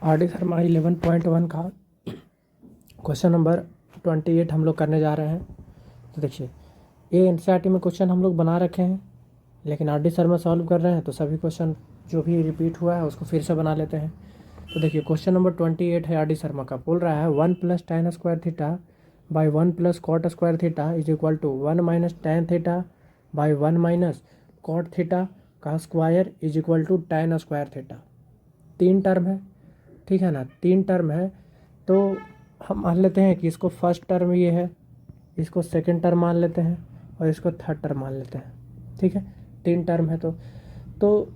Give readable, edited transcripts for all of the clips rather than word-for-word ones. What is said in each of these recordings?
R D Sharma 11.1 का question number 28 हम लोग करने जा रहे हैं। तो देखिए, ये एनसीईआरटी में क्वेश्चन हम लोग बना रखे हैं, लेकिन आर डी शर्मा सॉल्व कर रहे हैं तो सभी क्वेश्चन जो भी रिपीट हुआ है उसको फिर से बना लेते हैं। तो देखिए, क्वेश्चन नंबर 28 है आर डी शर्मा का। बोल रहा है 1 + tan square theta by 1 + cot square theta is equal to 1 - tan theta by 1 - cot theta का square is equal to tan square theta. 3 term है, ठीक है ना। 3 टर्म है तो हम मान लेते हैं कि इसको फर्स्ट टर्म ये है, इसको सेकंड टर्म मान लेते हैं और इसको थर्ड टर्म मान लेते हैं, ठीक है। 3 टर्म है तो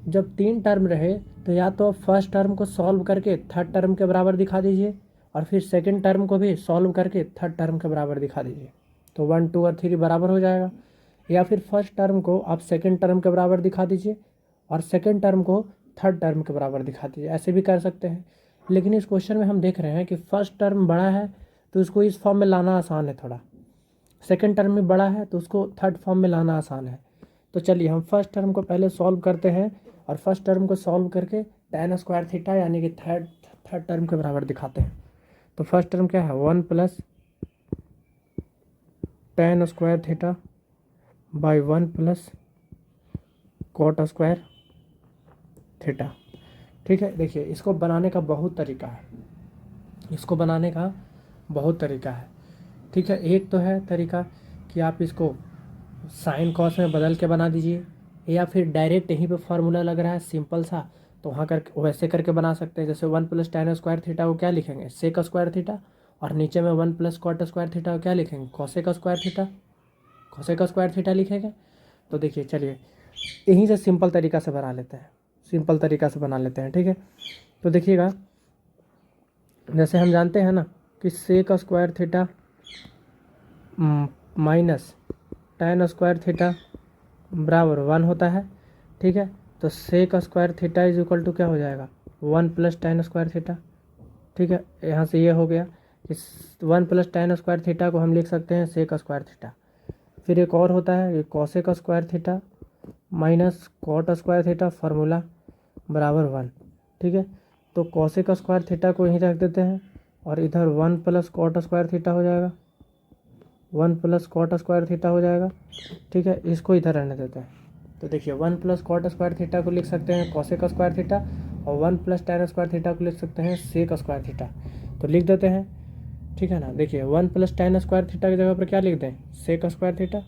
जब 3 टर्म रहे तो या तो आप फर्स्ट टर्म को सॉल्व करके थर्ड टर्म के बराबर दिखा दीजिए और फिर सेकंड टर्म को भी सॉल्व करके थर्ड टर्म के बराबर दिखा दीजिए, तो 1 2 और 3 बराबर हो जाएगा। या फिर फर्स्ट टर्म को आप सेकंड टर्म के बराबर दिखा दीजिए और सेकंड टर्म को थर्ड टर्म के बराबर दिखा दीजिए, ऐसे भी कर सकते हैं। लेकिन इस क्वेश्चन में हम देख रहे हैं कि फर्स्ट टर्म बड़ा है तो उसको इस फॉर्म में लाना आसान है थोड़ा, सेकंड टर्म में बड़ा है तो उसको थर्ड फॉर्म में लाना आसान है। तो चलिए हम फर्स्ट टर्म को पहले सॉल्व करते हैं और फर्स्ट टर्म को सॉल्व करके tan स्क्वायर थीटा यानी कि थर्ड टर्म के बराबर दिखाते हैं। तो फर्स्ट टर्म क्या है, 1 + tan square theta by 1 + cot square theta, ठीक है। देखिए, इसको बनाने का बहुत तरीका है, इसको बनाने का बहुत तरीका है, ठीक है। एक तो है तरीका कि आप इसको साइन कॉस में बदल के बना दीजिए, या फिर डायरेक्ट यहीं पे फार्मूला लग रहा है सिंपल सा तो वहाँ करके वैसे करके बना सकते हैं। जैसे 1 + tan स्क्वायर थीटा को क्या लिखेंगे, सेक स्क्वायर थीटा, और नीचे में 1 + cot स्क्वायर थीटा को क्या लिखेंगे, cosec square theta, cosec square theta लिखेंगे। तो देखिए, चलिए यहीं से सिंपल तरीका से बना लेते हैं, सिंपल तरीका से बना लेते हैं, ठीक है। तो देखिएगा, जैसे हम जानते हैं ना कि sec square theta minus tan square theta बराबर 1 होता है, ठीक है। तो sec square theta is equal to क्या हो जाएगा, 1 + tan स्क्वायर थीटा, ठीक है। यहाँ से ये हो गया कि 1 + tan स्क्वायर थीटा को हम लिख सकते हैं सेक स्क्वायर थीटा। फिर एक और होता है, ये cosec square theta minus cot square theta formula बराबर 1, ठीक है। तो कॉसेक स्क्वायर थीटा को यहीं रख देते हैं और इधर 1 + cot स्क्वायर थीटा हो जाएगा, 1 + cot स्क्वायर थीटा हो जाएगा, ठीक है। इसको इधर रहने देते हैं। तो देखिए, 1 + cot स्क्वायर थीटा को लिख सकते हैं कॉसेक स्क्वायर थीटा और 1 + tan स्क्वायर थीटा को लिख सकते हैं सेक स्क्वायर थीटा। तो लिख देते हैं, ठीक है ना। देखिए, 1 + tan स्क्वायर थीटा की जगह पर क्या लिख दें, sec square theta,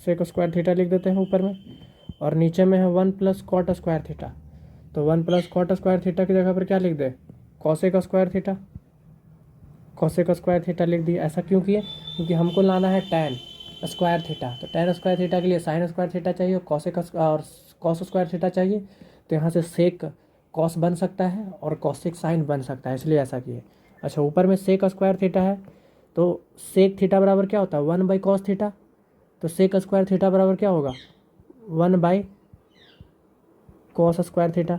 sec square theta लिख देते हैं ऊपर में, और नीचे में है 1 + cot स्क्वायर थीटा। तो 1 + cot स्क्वायर थीटा की जगह पर क्या लिख दें, cosec square theta, cosec square theta लिख दिए। ऐसा क्यों किए, क्योंकि हमको लाना है tan स्क्वायर थीटा। तो tan स्क्वायर थीटा के लिए साइन स्क्वायर थीटा चाहिए, कॉसेक और कॉस स्क्वायर थीटा चाहिए। तो यहाँ से सेक कॉस बन सकता है और कॉसेक साइन बन सकता है, इसलिए ऐसा किए। अच्छा, ऊपर में सेक स्क्वायर थीटा है तो सेक थीटा बराबर क्या होता है, 1/cos थीटा। तो सेक स्क्वायर थीटा बराबर क्या होगा, 1/cos square theta.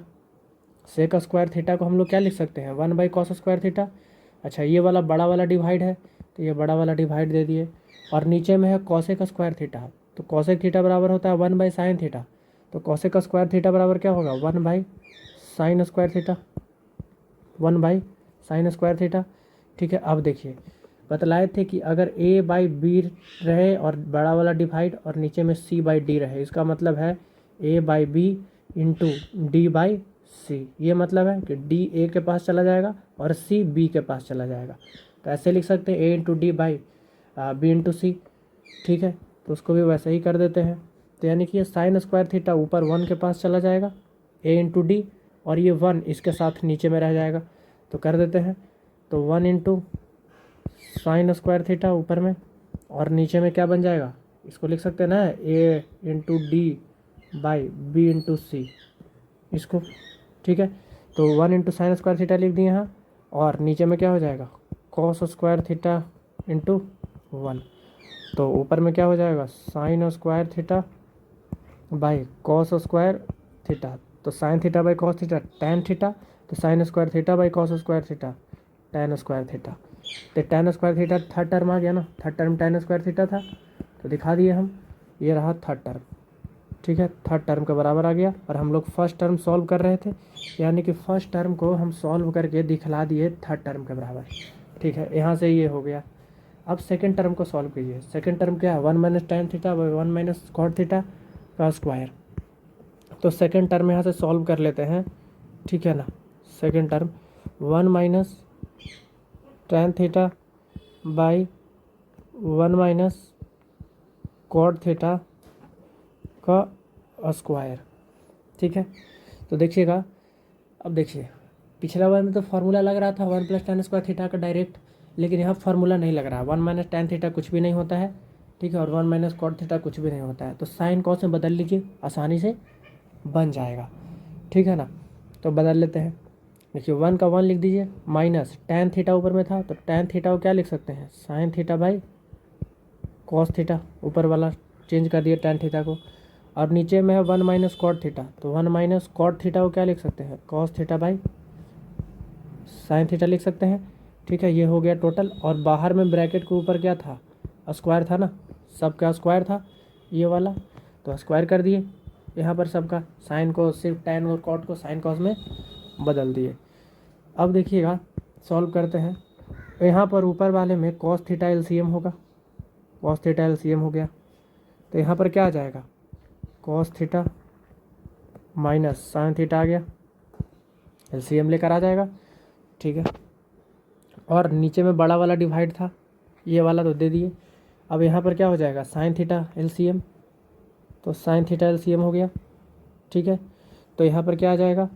Sec square theta को हम लोग क्या लिख सकते हैं, 1/cos स्क्वायर थीटा। अच्छा, ये वाला बड़ा वाला डिवाइड है तो ये बड़ा वाला डिवाइड दे दिए, और नीचे में है कॉसेक स्क्वायर थीटा। तो कॉसेक थीटा बराबर होता है 1/sin थीटा। तो कॉसेक स्क्वायर थीटा बराबर क्या होगा, 1/sin square theta, 1/sin square theta, ठीक है। अब देखिए, बतलाए थे कि अगर a/b रहे और बड़ा वाला डिवाइड और नीचे में c/d रहे, इसका मतलब है a/b इंटू d/c। ये मतलब है कि d a के पास चला जाएगा और c b के पास चला जाएगा। तो ऐसे लिख सकते हैं a into d/b into c, ठीक है। तो उसको भी वैसे ही कर देते हैं। तो यानी कि ये साइन स्क्वायर थीटा ऊपर 1 के पास चला जाएगा, a इंटू डी, और ये 1 इसके साथ नीचे में रह जाएगा। तो कर देते हैं, तो 1 इंटू साइन स्क्वायर थीटा ऊपर में, और नीचे में क्या बन जाएगा, इसको लिख सकते हैं ना, a इंटू d/b इंटू सी, इसको, ठीक है। तो 1 इंटू साइन स्क्वायर थीटा लिख दिए यहाँ, और नीचे में क्या हो जाएगा, कॉस स्क्वायर थीटा इंटू 1। तो ऊपर में क्या हो जाएगा, sine square theta by cos square theta. तो sine theta by cos theta tan theta, तो sine square theta by cos square theta tan square theta. तो tan square theta third term आ गया ना, third term tan square theta था, तो दिखा दिए हम, ये रहा थर्ड टर्म, ठीक है, थर्ड टर्म के बराबर आ गया। और हम लोग फर्स्ट टर्म सॉल्व कर रहे थे, यानी कि फर्स्ट टर्म को हम सॉल्व करके दिखला दिए थर्ड टर्म के बराबर। ठीक है, यहाँ से ये हो गया। अब सेकेंड टर्म को सॉल्व कीजिए। सेकेंड टर्म क्या है, 1 minus tan theta by 1 minus cot theta का स्क्वायर। तो सेकेंड टर्म यहाँ से सॉल्व कर लेते हैं, ठीक है ना। Second term 1 minus tan theta by 1 minus cot theta का स्क्वायर। ठीक है, तो देखिएगा, अब देखिए पिछला बार में तो फार्मूला लग रहा था 1 प्लस tan स्क्वायर थीटा का डायरेक्ट, लेकिन यहाँ फार्मूला नहीं लग रहा। 1 माइनस tan थीटा कुछ भी नहीं होता है, ठीक है, और 1 माइनस कॉट थीटा कुछ भी नहीं होता है। तो साइन कॉस में बदल लीजिए, आसानी से बन जाएगा, ठीक है ना। तो बदल लेते हैं। देखिए 1 का 1 लिख दीजिए, माइनस tan थीटा ऊपर में था तो tan थीटा को क्या लिख सकते हैं, sine theta by cos theta, ऊपर वाला चेंज कर दिए tan थीटा को। और नीचे में है 1 माइनस कॉट थीटा, तो 1 माइनस कॉट थीटा को क्या लिख सकते हैं, cos theta by sine theta लिख सकते हैं। ठीक है, ये हो गया टोटल। और बाहर में ब्रैकेट के ऊपर क्या था, स्क्वायर था ना, सबका स्क्वायर था ये वाला, तो स्क्वायर कर दिए यहाँ पर सबका। साइन को सिर्फ tan और कॉट को साइन कॉस में बदल दिए। अब देखिएगा सॉल्व करते हैं। यहाँ पर ऊपर वाले में कॉस थीटा एलसीएम होगा, कॉस थीटा एलसीएम हो गया, तो यहाँ पर क्या आ जाएगा, cos theta minus sine theta आ गया, एलसीएम लेकर आ जाएगा। ठीक है, और नीचे में बड़ा वाला डिवाइड था, ये वाला तो दे दिए। अब यहाँ पर क्या हो जाएगा, साइन थीटा एलसीएम, तो साइन थीटा एलसीएम हो गया। ठीक है, तो यहाँ पर क्या आ जाएगा,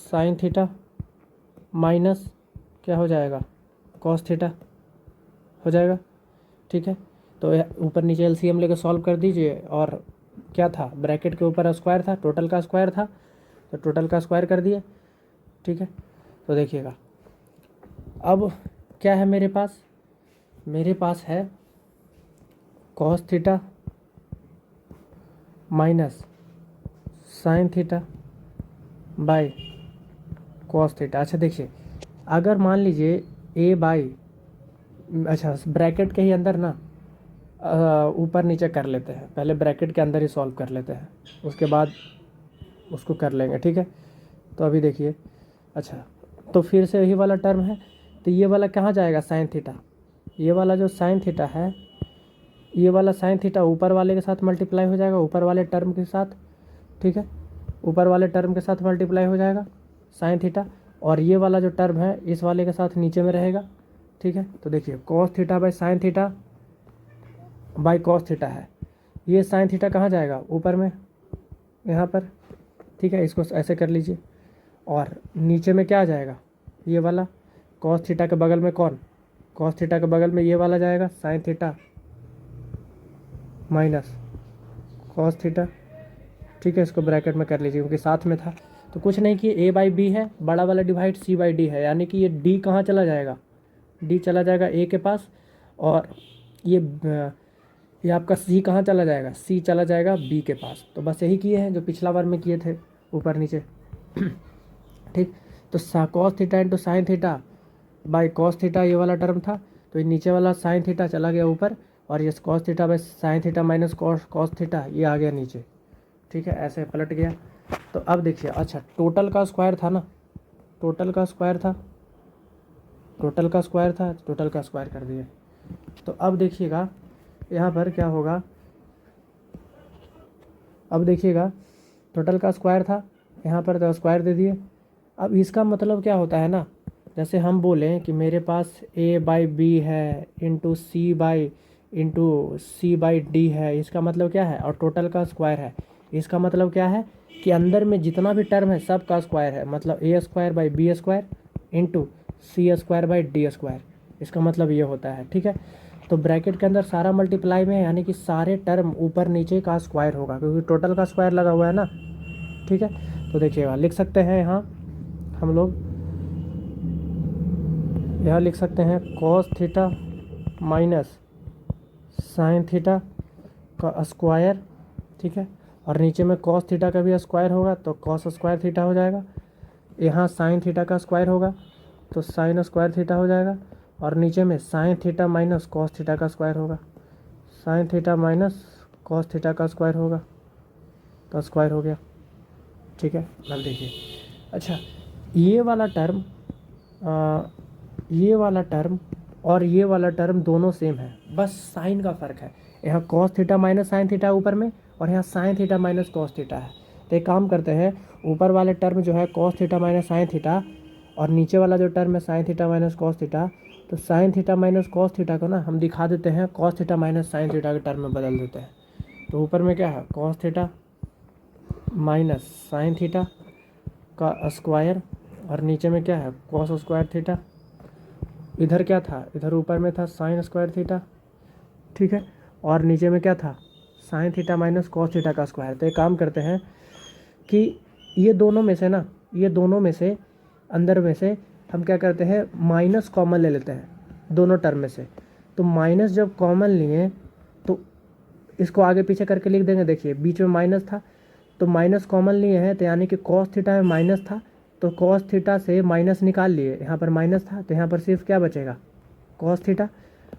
साइन थीटा माइनस क्या हो जाएगा, कॉस थीटा हो जाएगा। ठीक है, तो ऊपर नीचे एलसीएम लेकर सॉल्व कर दीजिए। और क्या था, ब्रैकेट के ऊपर स्क्वायर था, टोटल का स्क्वायर था, तो टोटल का स्क्वायर कर दिए। ठीक है, तो देखिएगा अब क्या है मेरे पास है cos theta minus sine theta by cos theta. अच्छा देखिए, अगर मान लीजिए ए बाई, अच्छा ब्रैकेट के ही अंदर ना ऊपर नीचे कर लेते हैं, पहले ब्रैकेट के अंदर ही सॉल्व कर लेते हैं, उसके बाद उसको कर लेंगे। ठीक है, तो अभी देखिए, अच्छा तो फिर से यही वाला टर्म है, तो ये वाला कहाँ जाएगा, साइन थीटा, ये वाला जो साइन थीटा है, ये वाला साइन थीटा ऊपर वाले के साथ मल्टीप्लाई हो जाएगा, ऊपर वाले टर्म के साथ। ठीक है, ऊपर वाले टर्म के साथ मल्टीप्लाई हो जाएगा साइन थीटा, और ये वाला जो टर्म है इस वाले के साथ नीचे में रहेगा। ठीक है, तो देखिए cos theta by sine theta by cos theta है, ये साइन थीटा कहाँ जाएगा, ऊपर में यहाँ पर। ठीक है, इसको ऐसे कर लीजिए, और नीचे में क्या आ जाएगा, ये वाला कॉस थीटा के बगल में कौन, कॉस थीटा के बगल में ये वाला जाएगा, sign theta minus cos theta. ठीक है, इसको ब्रैकेट में कर लीजिए क्योंकि साथ में था। तो कुछ नहीं कि ए बाई बी है, बड़ा वाला डिवाइड सी बाई डी है, यानी कि ये डी कहाँ चला जाएगा, डी चला जाएगा ए के पास, और ये आपका सी कहाँ चला जाएगा, सी चला जाएगा बी के पास। तो बस यही किए हैं जो पिछला बार में किए थे, ऊपर नीचे। ठीक, तो cos theta into sine theta by cos theta ये वाला टर्म था, तो ये नीचे वाला साइन थीटा चला गया ऊपर, और ये cos theta by sine theta minus cos theta ये आ गया नीचे। ठीक है, ऐसे पलट गया। तो अब देखिए, अच्छा टोटल का स्क्वायर था ना, टोटल का स्क्वायर था, टोटल का स्क्वायर था, टोटल का स्क्वायर कर दिए। तो अब देखिएगा यहाँ पर क्या होगा, अब देखिएगा टोटल का स्क्वायर था, यहाँ पर तो स्क्वायर दे दिए। अब इसका मतलब क्या होता है ना, जैसे हम बोलें कि मेरे पास ए बाई बी है इंटू सी बाई डी है, इसका मतलब क्या है, और टोटल का स्क्वायर है, इसका मतलब क्या है कि अंदर में जितना भी टर्म है सब का स्क्वायर है, मतलब A square by B square into C square by D square, इसका मतलब ये होता है। ठीक है, तो ब्रैकेट के अंदर सारा मल्टीप्लाई में है, यानी कि सारे टर्म ऊपर नीचे का स्क्वायर होगा, क्योंकि टोटल का स्क्वायर लगा हुआ है ना। ठीक है, तो देखिएगा लिख सकते हैं यहाँ हम लोग, यहाँ लिख सकते हैं cos theta minus sine theta का स्क्वायर। ठीक है, और नीचे में कॉस थीटा का भी स्क्वायर होगा, तो कॉस स्क्वायर थीटा हो जाएगा। यहाँ साइन थीटा का स्क्वायर होगा, तो साइन स्क्वायर थीटा हो जाएगा, और नीचे में sine theta minus cos theta का स्क्वायर होगा, sign theta minus cos theta का स्क्वायर होगा। तो स्क्वायर हो गया, ठीक है। अब देखिए, अच्छा ये वाला टर्म ये वाला टर्म और ये वाला टर्म दोनों सेम है, बस साइन का फ़र्क है। यहाँ cos theta minus sine theta ऊपर में, और यहाँ sign theta minus cos theta है। तो एक काम करते हैं, ऊपर वाले टर्म जो है cos theta minus sine theta, और नीचे वाला जो टर्म है sine theta minus cos theta, तो sine theta minus cos theta को ना हम दिखा देते हैं cos theta minus sine theta के टर्म में बदल देते हैं। तो ऊपर में क्या है, cos theta minus sine theta का स्क्वायर, और नीचे में क्या है, कॉस स्क्वायर थीटा। इधर क्या था, इधर ऊपर में था साइन स्क्वायर थीटा, ठीक है, और नीचे में क्या था, sine theta minus cos theta का स्क्वायर। तो एक काम करते हैं कि ये दोनों में से ना, ये दोनों में से अंदर में से हम क्या करते हैं, माइनस कॉमन ले लेते हैं दोनों टर्म में से। तो माइनस जब कॉमन लिए तो इसको आगे पीछे करके लिख देंगे। देखिए बीच में माइनस था, तो माइनस कॉमन लिए हैं, तो यानी कि कॉस थीटा में माइनस था, तो कॉस थीटा से माइनस निकाल लिए, यहाँ पर माइनस था, तो यहाँ पर सिर्फ क्या बचेगा, कॉस थीटा।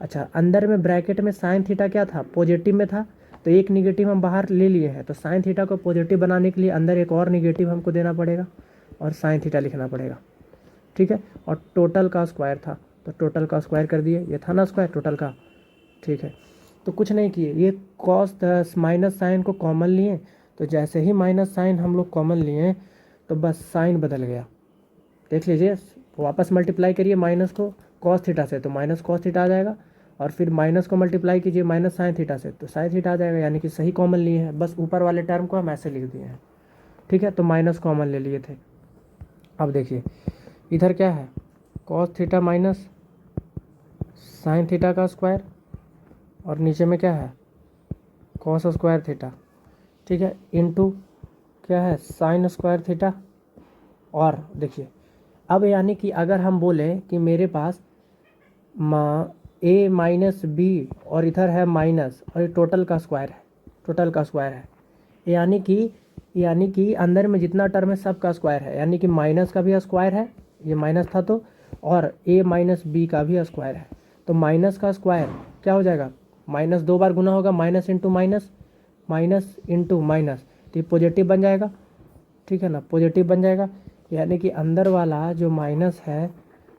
अच्छा, अंदर में ब्रैकेट में साइन थीटा क्या था, पॉजिटिव में था, तो एक निगेटिव हम बाहर ले लिए हैं, तो साइन थीटा को पॉजिटिव बनाने के लिए अंदर एक और निगेटिव हमको देना पड़ेगा और साइन थीटा लिखना पड़ेगा, ठीक है। और टोटल का स्क्वायर था, तो टोटल का स्क्वायर कर दिए, ये था ना स्क्वायर टोटल का, ठीक है। तो कुछ नहीं किए, ये कॉस माइनस साइन को कॉमन लिए, तो जैसे ही माइनस साइन हम लोग कॉमन लिए तो बस साइन बदल गया। देख लीजिए, वापस मल्टीप्लाई करिए माइनस को कॉस थीटा से, तो माइनस कॉस थीटा आ जाएगा, और फिर माइनस को मल्टीप्लाई कीजिए माइनस साइन थीटा से, तो साइन थीटा आ जाएगा, यानी कि सही कॉमन लिए हैं। बस ऊपर वाले टर्म को हम ऐसे लिख दिए हैं, ठीक है। तो माइनस कॉमन ले लिए थे। अब देखिए इधर क्या है, cos theta minus sine theta का स्क्वायर, और नीचे में क्या है, कॉस स्क्वायर थीटा, ठीक है, इनटू क्या है, साइन स्क्वायर थीटा। और देखिए अब यानी कि अगर हम बोलें कि मेरे पास ए माइनस बी और इधर है माइनस, और ये टोटल का स्क्वायर है, टोटल का स्क्वायर है, यानी कि अंदर में जितना टर्म है सब का स्क्वायर है, यानी कि माइनस का भी स्क्वायर है, ये माइनस था तो, और ए माइनस बी का भी स्क्वायर है। तो माइनस का स्क्वायर क्या हो जाएगा, माइनस 2 बार गुना होगा, minus into minus, minus into minus, तो ये पॉजिटिव बन जाएगा, ठीक है ना, पॉजिटिव बन जाएगा। यानी कि अंदर वाला जो माइनस है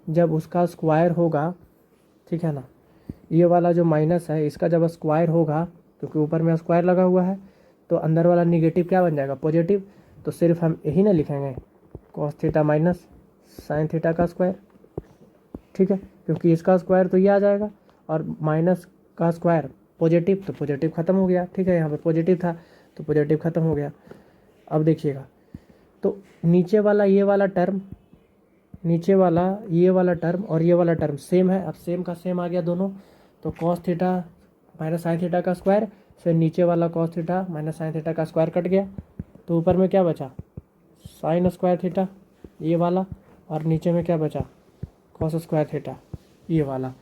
जब उसका स्क्वायर होगा, ठीक है ना, ये वाला जो माइनस है इसका जब स्क्वायर होगा, क्योंकि ऊपर में स्क्वायर लगा हुआ है, तो अंदर वाला निगेटिव क्या बन जाएगा, पॉजिटिव। तो सिर्फ हम यही ना लिखेंगे, cos theta minus sine theta का स्क्वायर, ठीक है, क्योंकि इसका स्क्वायर तो ये आ जाएगा, और माइनस का स्क्वायर पॉजिटिव, तो पॉजिटिव ख़त्म हो गया, ठीक है, यहाँ पर पॉजिटिव था तो पॉजिटिव ख़त्म हो गया। अब देखिएगा, तो नीचे वाला ये वाला टर्म, नीचे वाला ये वाला टर्म और ये वाला टर्म सेम है, अब सेम का सेम आ गया दोनों, तो cos theta minus sine theta का स्क्वायर से नीचे वाला cos theta minus sine theta का स्क्वायर कट गया, तो ऊपर में क्या बचा, साइन स्क्वायर थीटा ये वाला, और नीचे में क्या बचा, कॉस स्क्वायर थीटा ये वाला।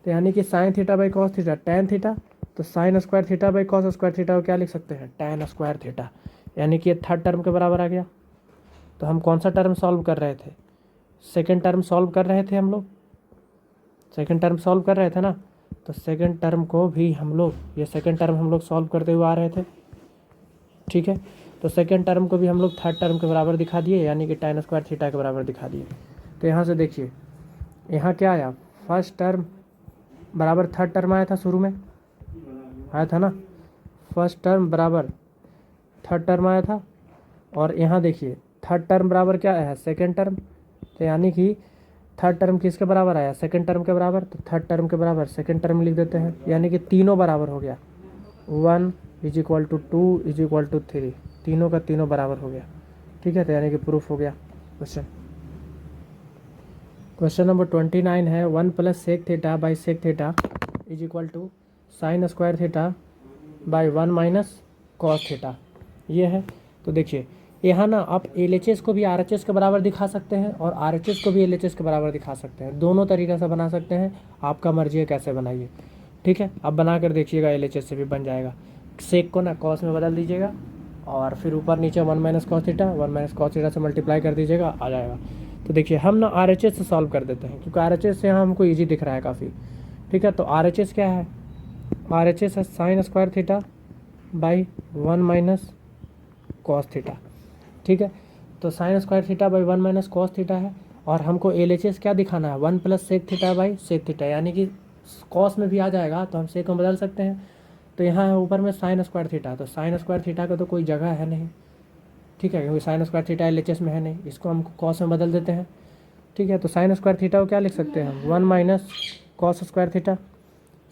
तो यानी कि sine theta by cos theta tan theta, तो sine square theta by cos square theta को क्या लिख सकते हैं, टैन स्क्वायर थीटा, यानी कि ये थर्ड टर्म के बराबर आ गया। तो हम कौन सा टर्म सॉल्व कर रहे थे, सेकंड टर्म सॉल्व कर रहे थे हम लोग, सेकंड टर्म सॉल्व कर रहे थे ना, तो सेकंड टर्म को भी हम लोग, ये सेकंड टर्म हम लोग सॉल्व करते हुए आ रहे थे, ठीक है। तो सेकंड टर्म को भी हम लोग थर्ड टर्म के बराबर दिखा दिए, यानी कि टैन स्क्वायर थीटा के बराबर दिखा दिए। तो यहाँ से देखिए, यहाँ क्या आया, फर्स्ट टर्म बराबर थर्ड टर्म आया था, शुरू में आया था ना, फर्स्ट टर्म बराबर थर्ड टर्म आया था, और यहाँ देखिए थर्ड टर्म बराबर क्या आया है, सेकेंड टर्म। तो यानी कि थर्ड टर्म किसके बराबर आया, सेकेंड टर्म के बराबर, तो थर्ड टर्म के बराबर सेकेंड टर्म लिख देते हैं, यानी कि तीनों बराबर हो गया, 1 is equal to 2 is equal to 3, तीनों का तीनों बराबर हो गया, ठीक है। तो यानी कि प्रूफ हो गया क्वेश्चन। क्वेश्चन नंबर 29 है, 1 plus sec theta by sec theta is equal to sine square theta by 1 minus cos theta, ये है। तो देखिए यहाँ ना आप LHS को भी RHS के बराबर दिखा सकते हैं, और RHS को भी LHS के बराबर दिखा सकते हैं, दोनों तरीक़े से बना सकते हैं, आपका मर्जी है कैसे बनाइए, ठीक है। अब बना कर देखिएगा, LHS से भी बन जाएगा। सेक को ना कॉस में बदल दीजिएगा, और फिर ऊपर नीचे 1 minus cos theta, 1 minus cos theta से मल्टीप्लाई कर दीजिएगा, आ जाएगा। तो देखिए हम ना RHS से सॉल्व कर देते हैं, क्योंकि RHS से यहाँ हमको ईजी दिख रहा है काफ़ी, ठीक है। तो RHS क्या है, RHS है sine square theta by 1 minus cos theta. ठीक है, तो sine square theta by 1 minus cos theta है, और हमको LHS क्या दिखाना है, 1 plus sec theta by sec theta, यानी कि कॉस में भी आ जाएगा तो हम सेक में बदल सकते हैं। तो यहाँ है ऊपर में साइन स्क्वायर थीटा, तो साइन स्क्वायर थीटा का तो कोई जगह है नहीं, ठीक है, क्योंकि साइन स्क्वायर थीटा LHS में है नहीं, इसको हम कॉस में बदल देते हैं। ठीक है, तो साइन स्क्वायर थीटा को क्या लिख सकते हैं हम, 1 minus cos square theta.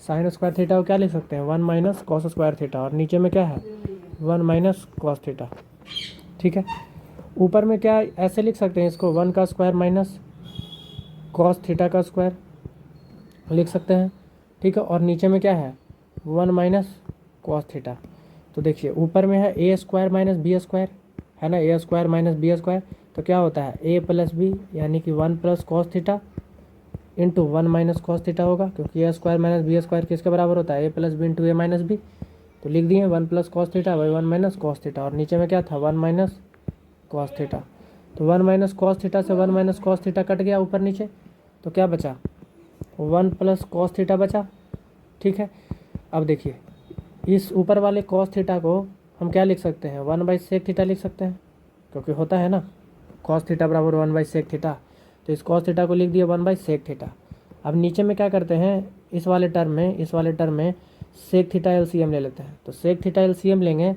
Sign square theta को क्या लिख सकते हैं, 1 माइनस कॉस स्क्वायर थीटा, और नीचे में क्या है 1 माइनस कॉस थीटा। ठीक है, ऊपर में क्या ऐसे लिख सकते हैं इसको, 1 का स्क्वायर माइनस कॉस थीटा का स्क्वायर लिख सकते हैं। ठीक है, और नीचे में क्या है 1 माइनस कॉस थीटा। तो देखिए ऊपर में है ए स्क्वायर माइनस बी स्क्वायर, है ना, ए स्क्वायर माइनस बी स्क्वायर, तो क्या होता है ए प्लस बी, यानी कि 1 plus cos theta into 1 minus cos theta होगा, क्योंकि ए स्क्वायर माइनस बी स्क्वायर किसके बराबर होता है, ए प्लस बी इंटू ए माइनस बी। तो लिख दिए 1 plus cos theta by 1 minus cos theta, और नीचे में क्या था 1 माइनस कॉस थीटा। तो 1 माइनस कॉस थीटा से 1 माइनस कॉस थीटा कट गया ऊपर नीचे, तो क्या बचा 1 प्लस कॉस थीटा बचा। ठीक है, अब देखिए इस ऊपर वाले कॉस थीटा को हम क्या लिख सकते हैं, 1 बाई सेक थीटा लिख सकते हैं, क्योंकि होता है ना कॉस थीटा बराबर 1 बाई सेक थीटा। तो इस कॉस थीटा को लिख दिया 1 बाई सेक थीटा। अब नीचे में क्या करते हैं, इस वाले टर्म में सेक थीटा LCM ले लेते हैं। तो सेक थीटा LCM लेंगे,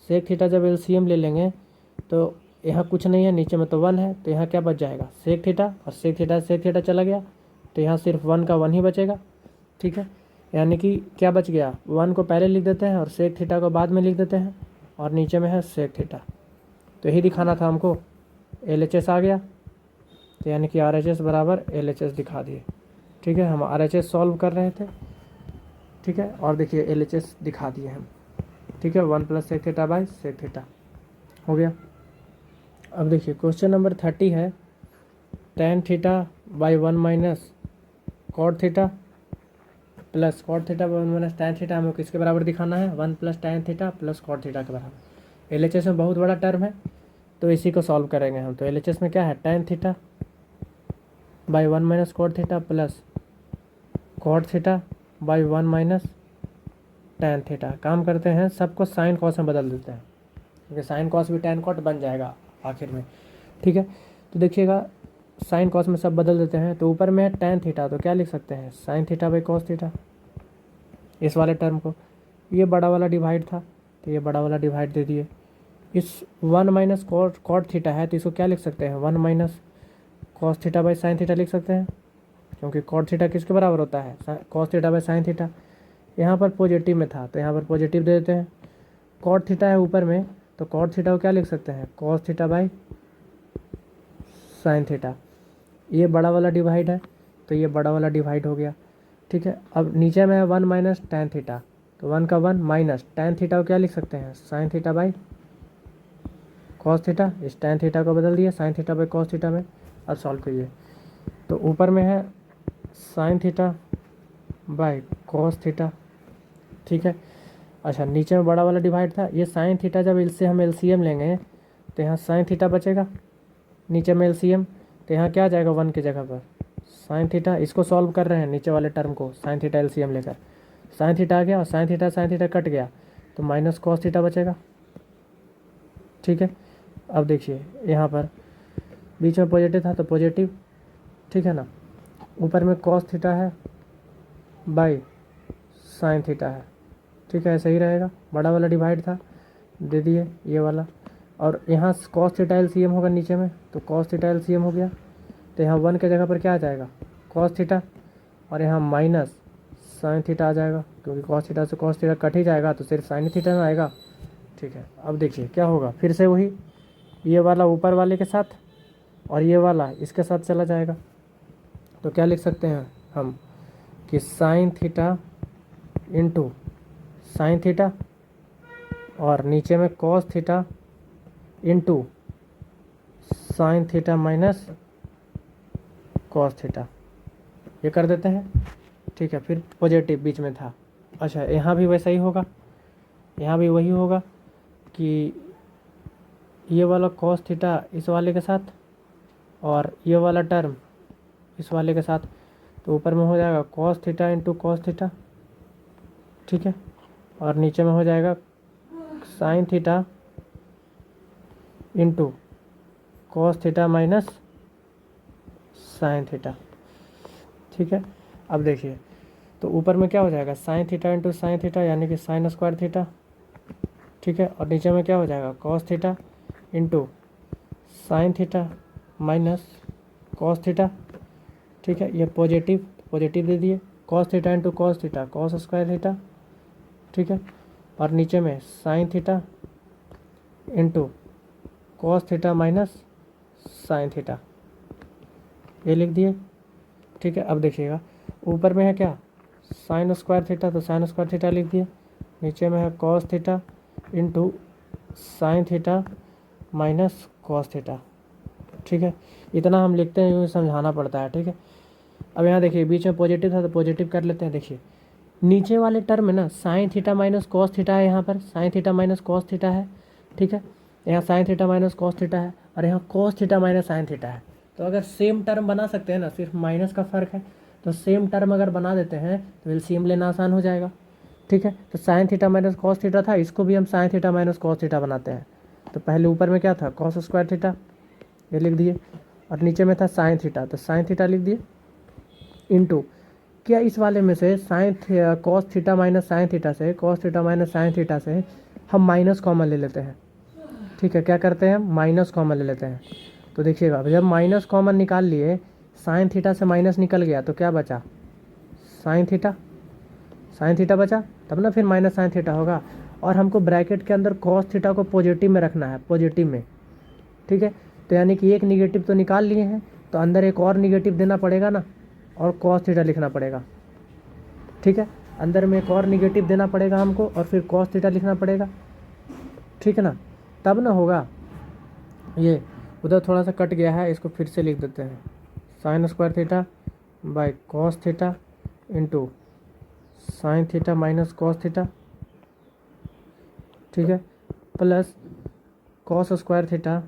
सेक थीटा जब LCM ले लेंगे तो यहाँ कुछ नहीं है, नीचे में तो 1 है, तो यहाँ क्या बच जाएगा सेक थीटा, और सेक थीटा चला गया, तो यहाँ सिर्फ 1 का 1 ही बचेगा। ठीक है, यानी कि क्या बच गया, 1 को पहले लिख देते हैं और सेक थीटा को बाद में लिख देते हैं, और नीचे में है सेक थीटा। तो यही दिखाना था हमको, LHS आ गया, तो यानी कि RHS बराबर LHS दिखा दिए। ठीक है, हम RHS सॉल्व कर रहे थे। ठीक है, और देखिए LHS दिखा दिए हम। ठीक है, 1 plus sec theta by sec theta हो गया। अब देखिए क्वेश्चन नंबर 30 है, tan theta by 1 minus cot theta plus cot theta by 1 minus tan theta, हमें किसके बराबर दिखाना है, 1 plus tan theta plus cot theta के बराबर। LHS में बहुत बड़ा टर्म है, तो इसी को सॉल्व करेंगे हम। तो LHS में क्या है, tan theta by 1 minus cot theta plus cot theta by 1 minus tan theta. काम करते हैं सबको साइन कॉस में बदल देते हैं, क्योंकि साइन कॉस भी tan कॉट बन जाएगा आखिर में। ठीक है, तो देखिएगा साइन कॉस में सब बदल देते हैं। तो ऊपर में है tan थीटा, तो क्या लिख सकते हैं sine theta by cos theta, इस वाले टर्म को। ये बड़ा वाला डिवाइड था, तो ये बड़ा वाला डिवाइड दे दिए। इस 1 माइनस कॉट थीटा है, तो इसको क्या लिख सकते हैं 1 minus cos theta by sine theta लिख सकते हैं, क्योंकि कॉट थीटा किसके बराबर होता है cos theta by sine theta. यहाँ पर पॉजिटिव में था, तो यहाँ पर पॉजिटिव दे देते हैं। कॉट थीटा है ऊपर में, तो कॉट थीटा को क्या लिख सकते हैं cos theta by sine theta. ये बड़ा वाला डिवाइड है, तो ये बड़ा वाला डिवाइड हो गया। ठीक है, अब नीचे में है 1 माइनस टैन थीटा, तो 1 का 1 माइनस टैन थीटा को क्या लिख सकते हैं sine theta by cos theta. इस टैन थीटा को बदल दिया sign theta by cos theta में। अब सॉल्व करिए, तो ऊपर में है sine theta by cos theta. ठीक है, अच्छा नीचे में बड़ा वाला डिवाइड था, ये साइन थीटा जब इससे हम LCM लेंगे तो यहाँ साइन थीटा बचेगा, नीचे में LCM, तो यहाँ क्या आ जाएगा 1 की जगह पर साइन थीटा। इसको सॉल्व कर रहे हैं नीचे वाले टर्म को, साइन थीटा LCM लेकर साइन थीटा आ गया, और साइन थीटा कट गया, तो माइनस कॉस थीटा बचेगा। ठीक है, अब देखिए यहाँ पर बीच में पॉजिटिव था तो पॉजिटिव, ठीक है ना, ऊपर में कॉस थीटा है बाई साइन थीटा है। ठीक है, ऐसा ही रहेगा, बड़ा वाला डिवाइड था दे दिए ये वाला, और यहाँ कॉस थीटा LCM होगा नीचे में, तो कॉस थीटा LCM हो गया, तो यहाँ 1 के जगह पर क्या आ जाएगा कॉस थीटा, और यहाँ माइनस साइन थीटा आ जाएगा, क्योंकि कॉस थीटा से कॉस थीटा कट ही जाएगा, तो सिर्फ साइन थीटा में आएगा। ठीक है, अब देखिए क्या होगा, फिर से वही ये वाला ऊपर वाले के साथ और ये वाला इसके साथ चला जाएगा। तो क्या लिख सकते हैं हम कि sine theta into sine theta, और नीचे में cos theta into sine theta minus cos theta, ये कर देते हैं। ठीक है, फिर पॉजिटिव बीच में था। अच्छा यहाँ भी वैसा ही होगा, यहाँ भी वही होगा कि ये वाला कॉस थीटा इस वाले के साथ और ये वाला टर्म इस वाले के साथ, तो ऊपर में हो जाएगा cos theta into cos theta. ठीक है, और नीचे में हो जाएगा sign theta into cos theta minus sine theta. ठीक है, अब देखिए तो ऊपर में क्या हो जाएगा, sign theta into sine theta यानी कि साइन स्क्वायर थीटा। ठीक है, और नीचे में क्या हो जाएगा, cos theta into sine theta minus cos theta. ठीक है, ये पॉजिटिव पॉजिटिव दे दिए, cos theta into cos theta cos square theta. ठीक है, और नीचे में sine theta into cos theta minus sine theta, ये लिख दिए। ठीक है, अब देखिएगा ऊपर में है क्या, साइन स्क्वायर थीटा, तो साइन स्क्वायर थीटा लिख दिए। नीचे में है cos theta into sine theta minus cos theta. ठीक है, इतना हम लिखते हैं, यूँ समझाना पड़ता है। ठीक है, अब यहाँ देखिए बीच में पॉजिटिव था तो पॉजिटिव कर लेते हैं। देखिए नीचे वाले टर्म में ना sign theta minus cos theta है, यहाँ पर sign theta minus cos theta है। ठीक है, यहाँ sign theta minus cos theta है और यहाँ cos theta minus sine theta है। तो अगर सेम टर्म बना सकते हैं ना, सिर्फ माइनस का फ़र्क है, तो सेम टर्म अगर बना देते हैं तो एलसीएम लेना आसान हो जाएगा। ठीक है, तो sine theta minus cos theta था, इसको भी हम sign theta minus cos theta बनाते हैं। तो पहले ऊपर में क्या था, कॉस स्क्वायर थीटा, ये लिख दिए, और नीचे में था साइन थीटा, तो साइन थीटा लिख दिए इंटू, क्या इस वाले में से sine cos theta minus sine theta से, cos theta minus sine theta से हम माइनस कॉमन ले लेते हैं। ठीक है, क्या करते हैं, माइनस कॉमन ले लेते हैं। तो देखिएगा जब माइनस कॉमन निकाल लिए, साइन थीटा से माइनस निकल गया तो क्या बचा, साइन थीटा, साइन थीटा बचा, तब ना फिर माइनस साइन थीटा होगा। और हमको ब्रैकेट के अंदर कॉस थीटा को पॉजिटिव में रखना है, पॉजिटिव में। ठीक है, तो यानी कि एक निगेटिव तो निकाल लिए हैं, तो अंदर एक और निगेटिव देना पड़ेगा ना, और कॉस थीटा लिखना पड़ेगा। ठीक है, अंदर में एक और निगेटिव देना पड़ेगा हमको और फिर कॉस थीटा लिखना पड़ेगा। ठीक है ना, तब ना होगा। ये उधर थोड़ा सा कट गया है, इसको फिर से लिख देते हैं, sign square theta by cos theta into sine theta minus cos theta. ठीक है, plus cos square theta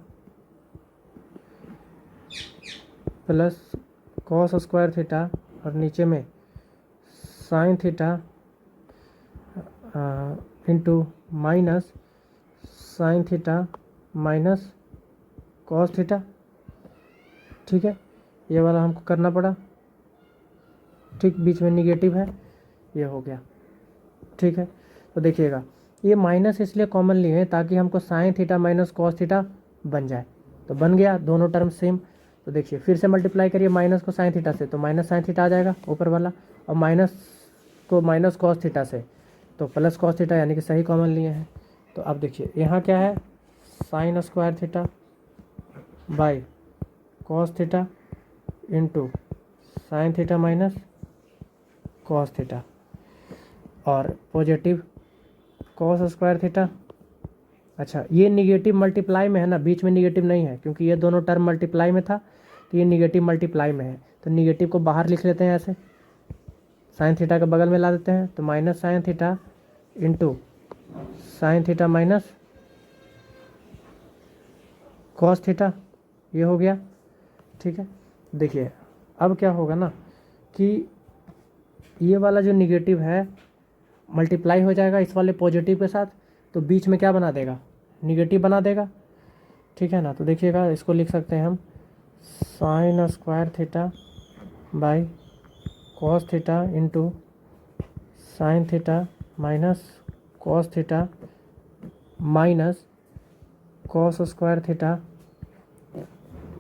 plus cos square theta और नीचे में sine theta into minus sine theta minus cos theta. ठीक है, ये वाला हमको करना पड़ा। ठीक, बीच में निगेटिव है, ये हो गया। ठीक है, तो देखिएगा ये माइनस इसलिए कॉमन लिए हैं ताकि हमको sign theta minus cos theta बन जाए, तो बन गया दोनों टर्म सेम। तो देखिए फिर से मल्टीप्लाई करिए माइनस को साइन थीटा से, तो माइनस साइन थीटा आ जाएगा ऊपर वाला, और माइनस को माइनस कॉस थीटा से तो प्लस कॉस थीटा, यानी कि सही कॉमन लिए हैं। तो अब देखिए यहाँ क्या है, sine square theta by cos theta into sine theta minus cos theta, और पॉजिटिव कॉस स्क्वायर थीटा। अच्छा, ये निगेटिव मल्टीप्लाई में है ना, बीच में निगेटिव नहीं है, क्योंकि ये दोनों टर्म मल्टीप्लाई में था, तो ये निगेटिव मल्टीप्लाई में है, तो निगेटिव को बाहर लिख लेते हैं ऐसे, साइन थीटा के बगल में ला देते हैं, तो minus sine theta into sine theta minus cos theta, ये हो गया। ठीक है, देखिए अब क्या होगा ना कि ये वाला जो निगेटिव है मल्टीप्लाई हो जाएगा इस वाले पॉजिटिव के साथ, तो बीच में क्या बना देगा, निगेटिव बना देगा। ठीक है ना, तो देखिएगा इसको लिख सकते हैं हम, sign square theta by cos theta into sine theta minus cos theta minus cos square theta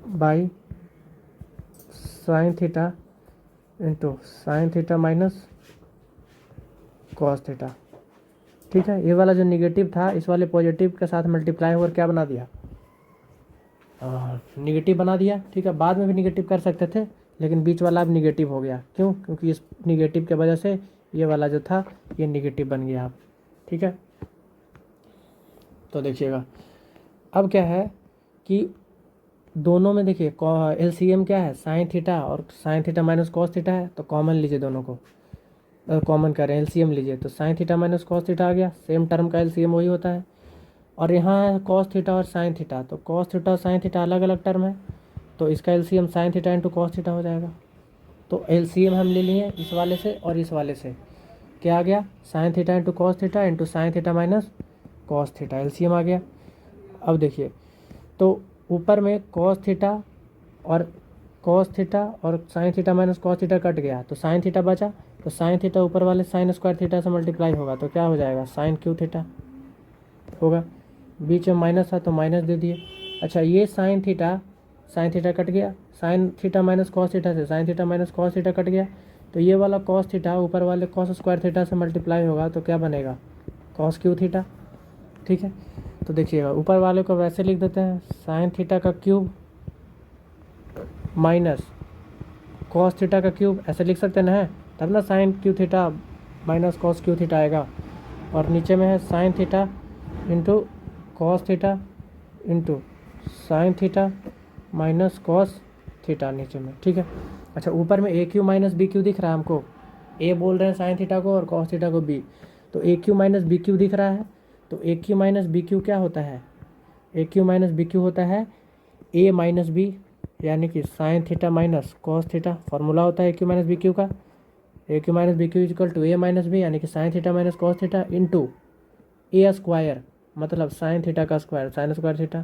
by sine theta into sine theta minus cos theta. ठीक है, ये वाला जो निगेटिव था इस वाले पॉजिटिव के साथ मल्टीप्लाई होकर क्या बना दिया, निगेटिव बना दिया। ठीक है, बाद में भी निगेटिव कर सकते थे, लेकिन बीच वाला अब निगेटिव हो गया, क्यों, क्योंकि इस निगेटिव के वजह से ये वाला जो था ये निगेटिव बन गया अब। ठीक है, तो देखिएगा अब क्या है कि दोनों में देखिए एलसीएम क्या है, साइन थीटा और sine theta minus cos theta है, तो कॉमन लीजिए दोनों को, कॉमन करें एलसीएम लीजिए, तो sine theta minus cos theta आ गया, सेम टर्म का एलसीएम वही होता है। और यहाँ है कॉस थीटा और साइन थीटा, तो कॉस थीटा और साइन थीटा अलग अलग टर्म है, तो इसका LCM sign theta into cos theta हो जाएगा। तो एलसीएम हम ले लिए इस वाले से और इस वाले से, क्या आ गया, sine theta into cos theta into sine theta minus cos theta, LCM आ गया। अब देखिए तो ऊपर में कॉस थीटा और sine theta minus cos theta cut गया तो साइन थीटा बचा, तो साइन थीटा ऊपर वाले साइन स्क्वायर थीटा से मल्टीप्लाई होगा तो क्या हो जाएगा, साइन क्यू थीटा होगा। बीच में माइनस था तो माइनस दे दिए। अच्छा, ये साइन थीटा कट गया, sine theta minus cos theta से sine theta minus cos theta cut गया, तो ये वाला कॉस थीटा ऊपर वाले कॉस स्क्वायर थीटा से मल्टीप्लाई होगा तो क्या बनेगा, कॉस क्यू थीटा। ठीक है, तो देखिएगा ऊपर वाले को वैसे लिख देते हैं, साइन थीटा का क्यूब माइनस कॉस थीटा का क्यूब, ऐसे लिख सकते हैं ना, है तब ना sine cube theta minus cos cube theta आएगा। और नीचे में है sine theta into cos theta into sine theta minus cos theta नीचे में। ठीक है, अच्छा ऊपर में a cube minus B cube दिख रहा है हमको, ए बोल रहे हैं साइन थीटा को और कॉस थीटा को बी, तो A cube minus B cube दिख रहा है, तो A cube minus B cube क्या होता है, A cube minus B cube होता है ए माइनस बी, यानी कि sine theta minus cos theta, formula होता है A cube minus B cube का, A cube minus B cube equal to A minus B, यानी कि sine theta minus cos theta into A square मतलब sine theta का square sine square theta,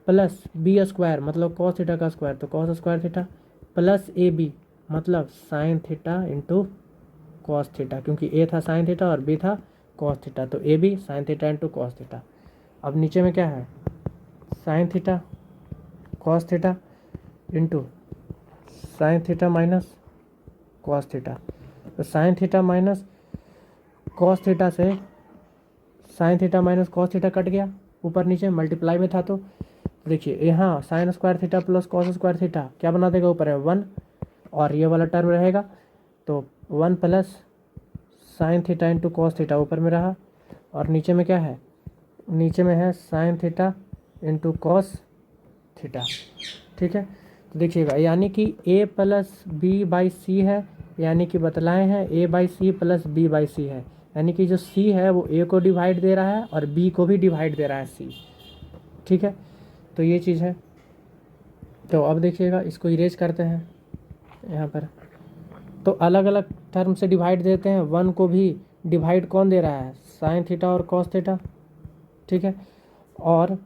plus B square मतलब cos theta का square तो cos square theta, plus A B मतलब sine theta into cos theta, क्योंकि A था sine theta और B था कॉस थीटा, तो A B sine theta into cos theta. अब नीचे में क्या है, sine theta cos theta into sine theta minus cos theta, तो sine theta minus cos theta से sine theta minus cos theta cut गया, ऊपर नीचे मल्टीप्लाई में था, तो देखिए यहाँ sign square theta plus cos square theta क्या बना देगा, ऊपर है 1 और ये वाला टर्म रहेगा तो 1 plus sign theta into cos theta ऊपर में रहा, और नीचे में क्या है, नीचे में है sine theta into cos theta. ठीक है, तो देखिएगा यानी कि a plus B by C है, यानी कि बतलाए हैं a by C plus B by C है, यानी कि जो c है वो a को डिवाइड दे रहा है और b को भी डिवाइड दे रहा है c। ठीक है, तो ये चीज़ है। तो अब देखिएगा इसको इरेज करते हैं यहाँ पर, तो अलग अलग टर्म से डिवाइड देते हैं, 1 को भी डिवाइड कौन दे रहा है, साइन थीटा और कॉस थीटा। ठीक है, और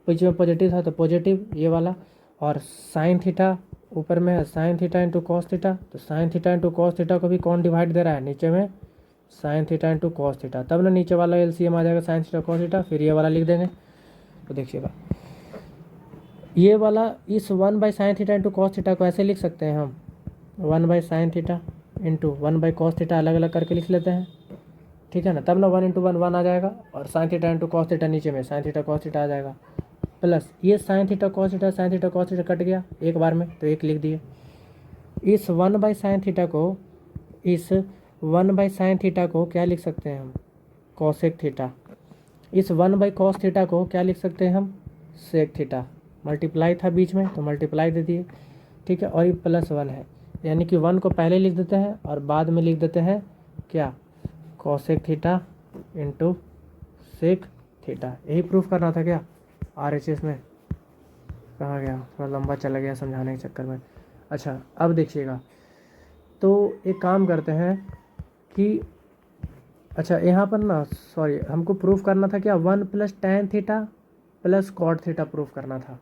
बीच में पॉजिटिव था तो पॉजिटिव ये वाला, और साइन थीटा ऊपर में है sine theta into cos theta, तो sine theta into cos theta को भी कौन डिवाइड दे रहा है, नीचे में sine theta into cos theta, तब ना नीचे वाला एलसीएम आ जाएगा साइन थीटा कॉस थीटा, फिर ये वाला लिख देंगे। तो देखिएगा ये वाला इस 1 by sine theta into cos theta को ऐसे लिख सकते हैं हम, 1 by sine theta into 1 by cos theta अलग अलग करके लिख लेते हैं। ठीक है ना, तब ना 1 इंटू 1 1 आ जाएगा, और sine theta into cos theta नीचे में साइन थीटा कॉस थीटा आ जाएगा, प्लस ये sine theta cos theta cut गया एक बार में तो एक लिख दिए। इस 1 बाई साइन थीटा को क्या लिख सकते हैं हम, कॉसेक थीटा। इस 1 बाई कॉस थीटा को क्या लिख सकते हैं हम, सेक थीटा। मल्टीप्लाई था बीच में तो मल्टीप्लाई दे दिए। ठीक है, और ये प्लस 1 है, यानी कि 1 को पहले लिख देते हैं और बाद में लिख देते हैं क्या, cosec theta into sec theta. यही प्रूफ करना था क्या, RHS में कहाँ गया, थोड़ा लंबा चला गया समझाने के चक्कर में। अच्छा अब देखिएगा, तो एक काम करते हैं कि अच्छा यहाँ पर ना सॉरी हमको प्रूफ करना था क्या, 1 plus tan theta plus cot theta proof करना था।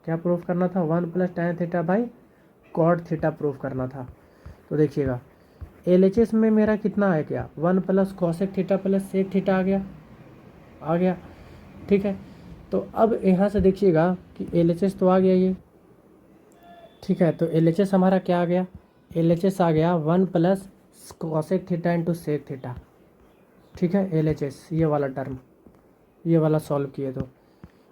क्या प्रूफ करना था, 1 plus tan theta by cot theta proof करना था। तो देखिएगा LHS में मेरा कितना है क्या, 1 plus cosec theta plus sec theta आ गया। ठीक है, तो अब यहाँ से देखिएगा कि LHS तो आ गया ये। ठीक है, तो LHS हमारा क्या आ गया, LHS आ गया 1 plus cosec theta into sec theta. ठीक है, LHS ये वाला टर्म ये वाला सॉल्व किए। तो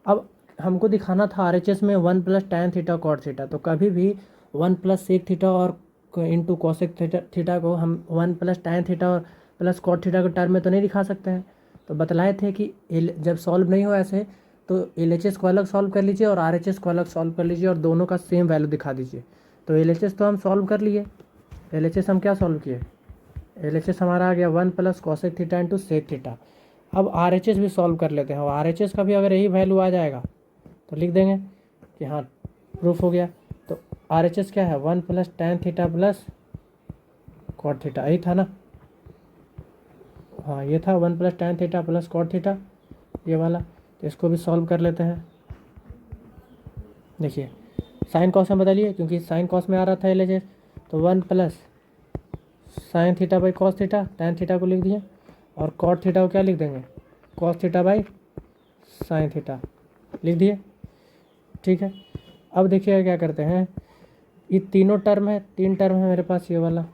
अब हमको दिखाना था RHS में 1 plus tan theta cot theta, तो कभी भी 1 प्लस सेक थीटा और इंटू कॉसेक थीटा को हम 1 प्लस टैन थीटा और प्लस कॉट थीटा के टर्म में तो नहीं दिखा सकते हैं। तो बतलाए थे कि जब सॉल्व नहीं हो ऐसे तो LHS को अलग सॉल्व कर लीजिए और RHS को अलग सॉल्व कर लीजिए और दोनों का सेम वैल्यू दिखा दीजिए। तो LHS तो हम सॉल्व कर लिए, LHS हम क्या सॉल्व किए, LHS हमारा आ गया 1 plus cosec theta into sec theta. अब RHS भी सॉल्व कर लेते हैं, और RHS का भी अगर यही वैल्यू आ जाएगा तो लिख देंगे कि हाँ प्रूफ हो गया। तो RHS क्या है, 1 plus tan theta plus cot theta, यही था ना, हाँ ये था 1 plus tan theta plus cot theta ये वाला। तो इसको भी सॉल्व कर लेते हैं। देखिए साइन कॉस में बदलिए, क्योंकि साइन कॉस में आ रहा था LHS, तो 1 plus sign theta by cos theta, tan theta को लिख दिए, और कॉट थीटा को क्या लिख देंगे, cos theta by sine theta लिख दिए। ठीक है, अब देखिएगा क्या करते हैं, ये तीनों टर्म है, 3 टर्म है मेरे पास ये वाला,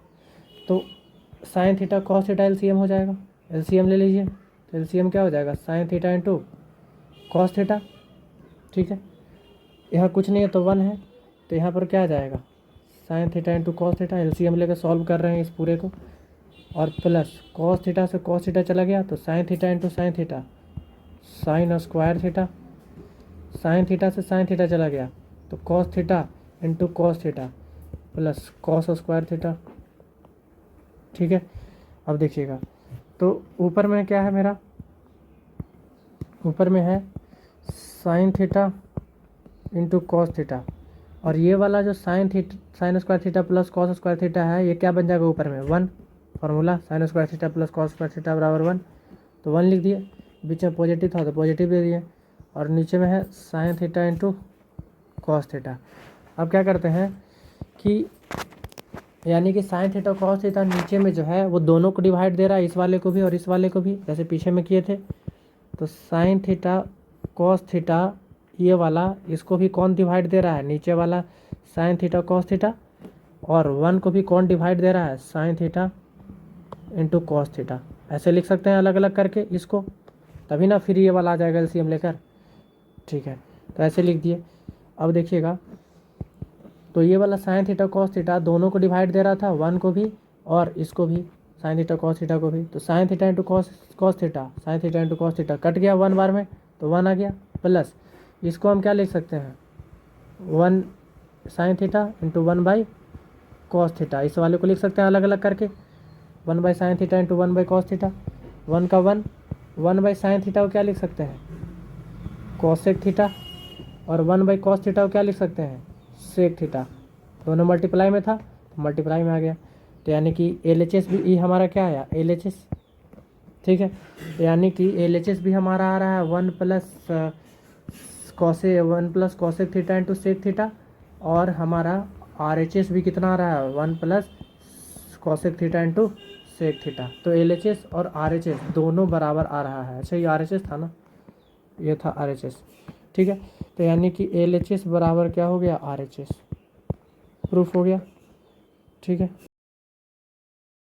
तो sine theta cos theta LCM हो जाएगा, LCM ले लीजिए, तो LCM क्या हो जाएगा, sign theta into cos theta. ठीक है, यहाँ कुछ नहीं है तो 1 है, तो यहाँ पर क्या आ जाएगा, sign theta into cos theta, LCM लेकर सॉल्व कर रहे हैं इस पूरे को, और प्लस कॉस थीटा से कॉस थीटा चला गया, तो sine theta into sine theta, sign square theta, sign theta से साइन थीटा चला गया, तो cos theta into cos theta plus cos square theta. ठीक है, अब देखिएगा, तो ऊपर में क्या है मेरा, ऊपर में है sine theta into cos theta, और ये वाला जो sign square theta plus cos square theta है, ये क्या बन जाएगा ऊपर में 1, formula sign square theta plus cos square theta बराबर 1, तो 1 लिख दिए, बीच में पॉजिटिव था तो पॉजिटिव दे दिए, और नीचे में है sine theta into cos theta. अब क्या करते हैं कि यानी कि साइन थीटा कॉस थीटा नीचे में जो है वो दोनों को डिवाइड दे रहा है, इस वाले को भी और इस वाले को भी, जैसे पीछे में किए थे। तो साइन थीटा कॉस थीटा ये वाला, इसको भी कौन डिवाइड दे रहा है, नीचे वाला साइन थीटा कॉस थीटा, और 1 को भी कौन डिवाइड दे रहा है, sine theta into cos theta. ऐसे लिख सकते हैं अलग अलग करके इसको, तभी ना फिर ये वाला आ जाएगा LCM लेकर। ठीक है, तो ऐसे लिख दिए। अब देखिएगा, तो ये वाला साइन थीटा कॉस थीटा दोनों को डिवाइड दे रहा था, 1 को भी और इसको भी, साइन थीटा कॉस थीटा को भी, तो sine theta into cos theta, sign theta into cos theta cut गया 1 बार में, तो 1 आ गया, प्लस इसको हम क्या लिख सकते हैं, 1 sign theta into 1 by cos theta, इस वाले को लिख सकते हैं अलग अलग करके, 1 by sine theta into 1 by cos theta, 1 का 1 बाई साइन थीटा को क्या लिख सकते हैं, कॉसेक थीटा, और 1 बाई कॉस थीटा को क्या लिख सकते हैं, सेक थीटा। दोनों मल्टीप्लाई में था तो मल्टीप्लाई में आ गया, तो यानी कि LHS भी ई हमारा क्या आया, LHS। ठीक है, तो यानी कि LHS भी हमारा आ रहा है 1 plus cosec theta into sec theta, और हमारा RHS भी कितना आ रहा है, 1 plus cosec theta into sec theta. तो LHS और RHS दोनों बराबर आ रहा है। अच्छा, ये RHS था ना, ये था RHS। ठीक है, तो यानी कि LHS बराबर क्या हो गया, RHS। प्रूफ हो गया। ठीक है।